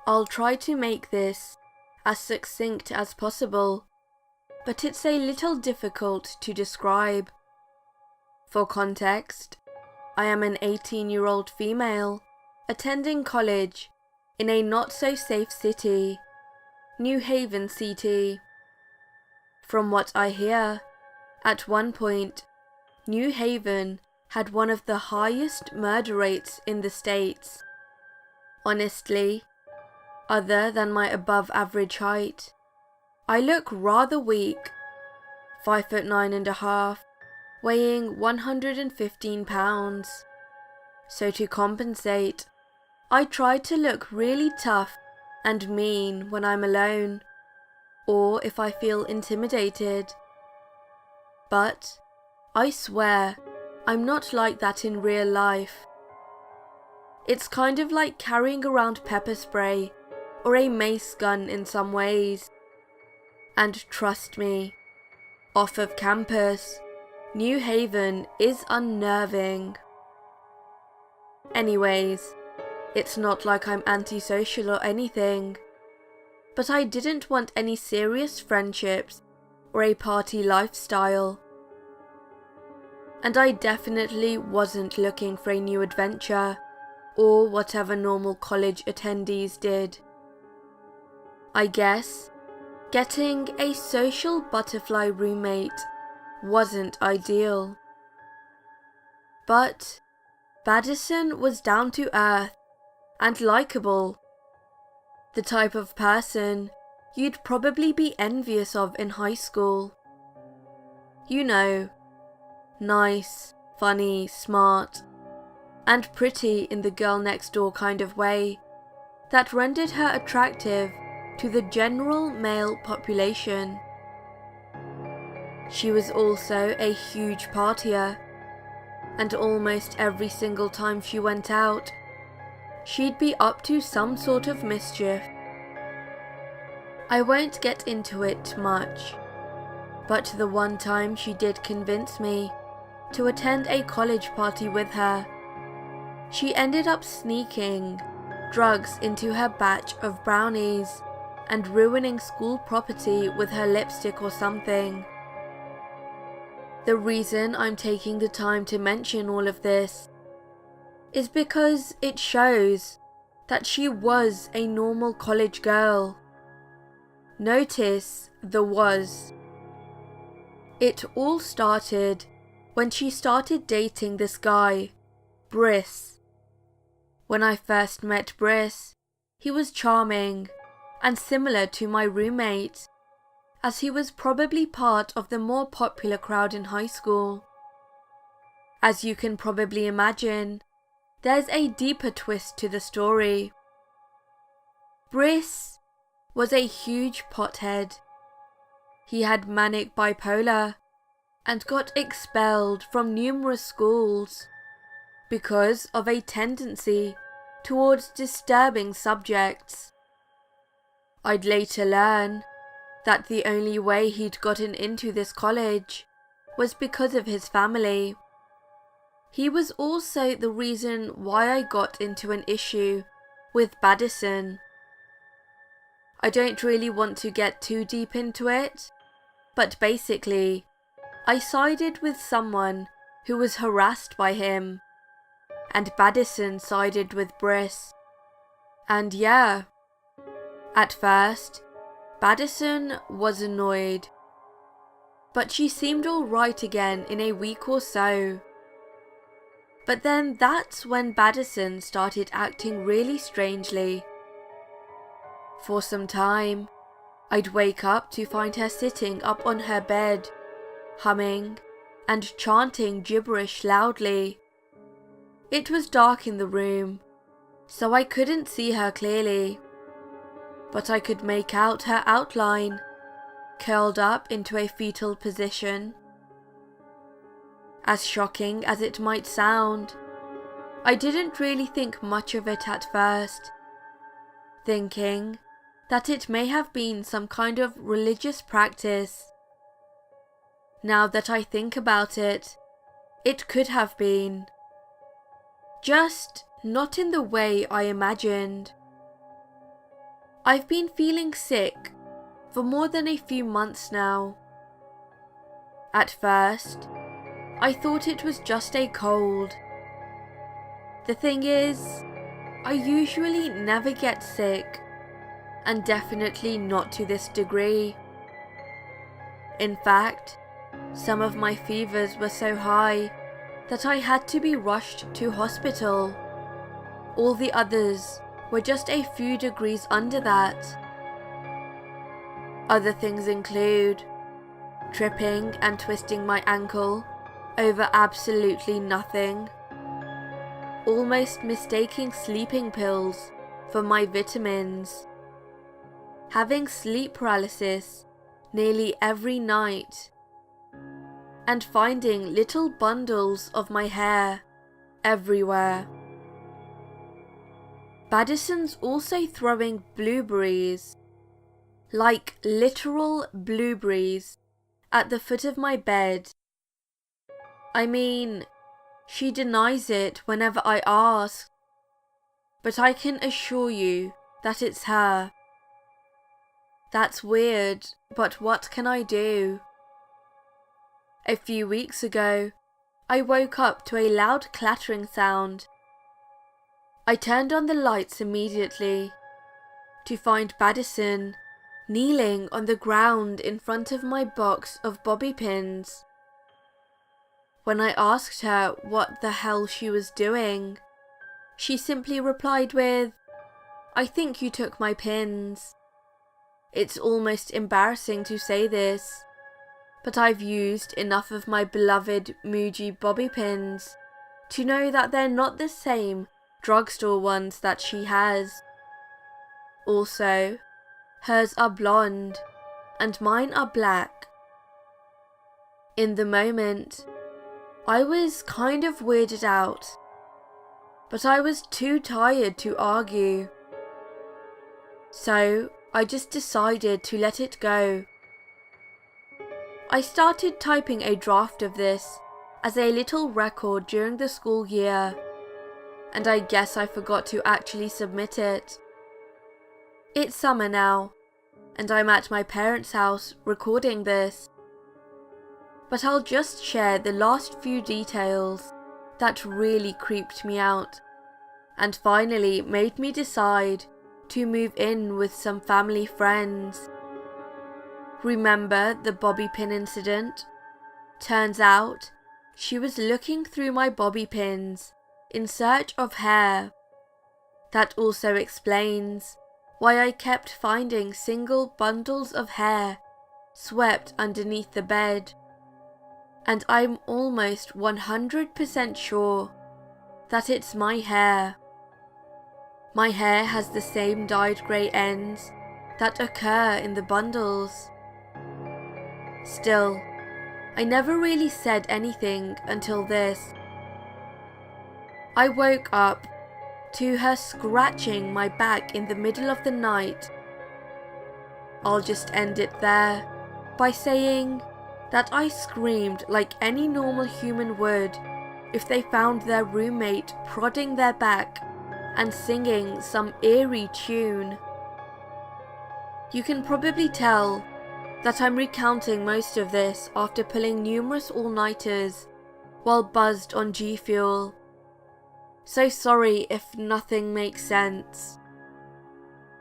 I'll try to make this as succinct as possible, but it's a little difficult to describe. For context, I am an 18-year-old female attending college in a not-so-safe city, New Haven CT. From what I hear, at one point, New Haven had one of the highest murder rates in the States. Honestly, other than my above-average height, I look rather weak, 5'9½", weighing 115 pounds. So to compensate, I try to look really tough and mean when I'm alone, or if I feel intimidated. But I swear, I'm not like that in real life. It's kind of like carrying around pepper spray or a mace gun in some ways. And trust me, off of campus, New Haven is unnerving. Anyways, it's not like I'm antisocial or anything, but I didn't want any serious friendships or a party lifestyle. And I definitely wasn't looking for a new adventure, or whatever normal college attendees did. I guess getting a social butterfly roommate wasn't ideal. But Baddison was down to earth and likeable. The type of person you'd probably be envious of in high school. You know, nice, funny, smart, and pretty in the girl next door kind of way that rendered her attractive to the general male population. She was also a huge partier, and almost every single time she went out, she'd be up to some sort of mischief. I won't get into it much, but the one time she did convince me to attend a college party with her, she ended up sneaking drugs into her batch of brownies and ruining school property with her lipstick or something. The reason I'm taking the time to mention all of this is because it shows that she was a normal college girl. Notice the was. It all started when she started dating this guy, Briss. When I first met Briss, he was charming and similar to my roommate, as he was probably part of the more popular crowd in high school. As you can probably imagine, there's a deeper twist to the story. Briss was a huge pothead. He had manic bipolar and got expelled from numerous schools because of a tendency towards disturbing subjects. I'd later learn that the only way he'd gotten into this college was because of his family. He was also the reason why I got into an issue with Baddison. I don't really want to get too deep into it, but basically, I sided with someone who was harassed by him, and Baddison sided with Briss. And yeah, at first, Baddison was annoyed, but she seemed alright again in a week or so. But then that's when Baddison started acting really strangely. For some time, I'd wake up to find her sitting up on her bed, humming and chanting gibberish loudly. It was dark in the room, so I couldn't see her clearly, but I could make out her outline, curled up into a fetal position. As shocking as it might sound, I didn't really think much of it at first, thinking that it may have been some kind of religious practice. Now that I think about it, it could have been. Just not in the way I imagined. I've been feeling sick for more than a few months now. At first, I thought it was just a cold. The thing is, I usually never get sick, and definitely not to this degree. In fact, some of my fevers were so high that I had to be rushed to hospital. All the others were just a few degrees under that. Other things include tripping and twisting my ankle over absolutely nothing, almost mistaking sleeping pills for my vitamins, having sleep paralysis nearly every night, and finding little bundles of my hair everywhere. Baddison's also throwing blueberries, like literal blueberries, at the foot of my bed. I mean, she denies it whenever I ask, but I can assure you that it's her. That's weird, but what can I do? A few weeks ago, I woke up to a loud clattering sound. I turned on the lights immediately to find Baddison kneeling on the ground in front of my box of bobby pins. When I asked her what the hell she was doing, she simply replied with, "I think you took my pins." It's almost embarrassing to say this, but I've used enough of my beloved Muji bobby pins to know that they're not the same drugstore ones that she has. Also, hers are blonde and mine are black. In the moment, I was kind of weirded out, but I was too tired to argue. So I just decided to let it go. I started typing a draft of this as a little record during the school year, and I guess I forgot to actually submit it. It's summer now, and I'm at my parents' house recording this. But I'll just share the last few details that really creeped me out, and finally made me decide to move in with some family friends. Remember the bobby pin incident? Turns out, she was looking through my bobby pins in search of hair. That also explains why I kept finding single bundles of hair swept underneath the bed. And I'm almost 100% sure that it's my hair. My hair has the same dyed grey ends that occur in the bundles. Still, I never really said anything until this. I woke up to her scratching my back in the middle of the night. I'll just end it there by saying that I screamed like any normal human would if they found their roommate prodding their back and singing some eerie tune. You can probably tell that I'm recounting most of this after pulling numerous all-nighters while buzzed on G Fuel. So sorry if nothing makes sense.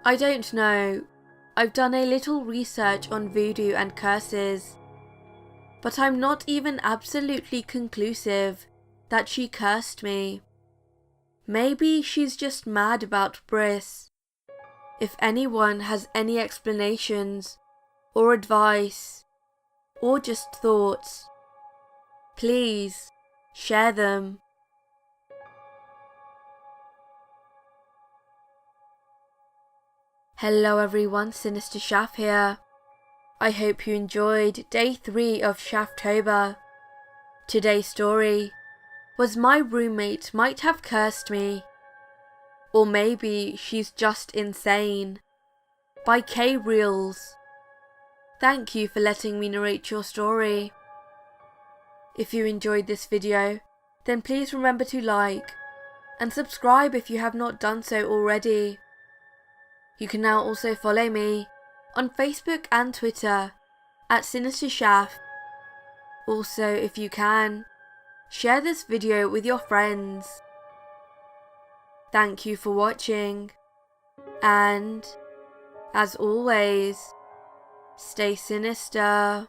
I don't know, I've done a little research on voodoo and curses, but I'm not even absolutely conclusive that she cursed me. Maybe she's just mad about Briss. If anyone has any explanations, or advice, or just thoughts, please share them. Hello everyone, SinisterShaf here. I hope you enjoyed day 3 of ShafTober. Today's story was My Roommate Might Have Cursed Me, or Maybe She's Just Insane, by KRealZ. Thank you for letting me narrate your story. If you enjoyed this video, then please remember to like and subscribe if you have not done so already. You can now also follow me on Facebook and Twitter at SinisterShaf. Also, if you can, share this video with your friends. Thank you for watching, and as always, stay sinister.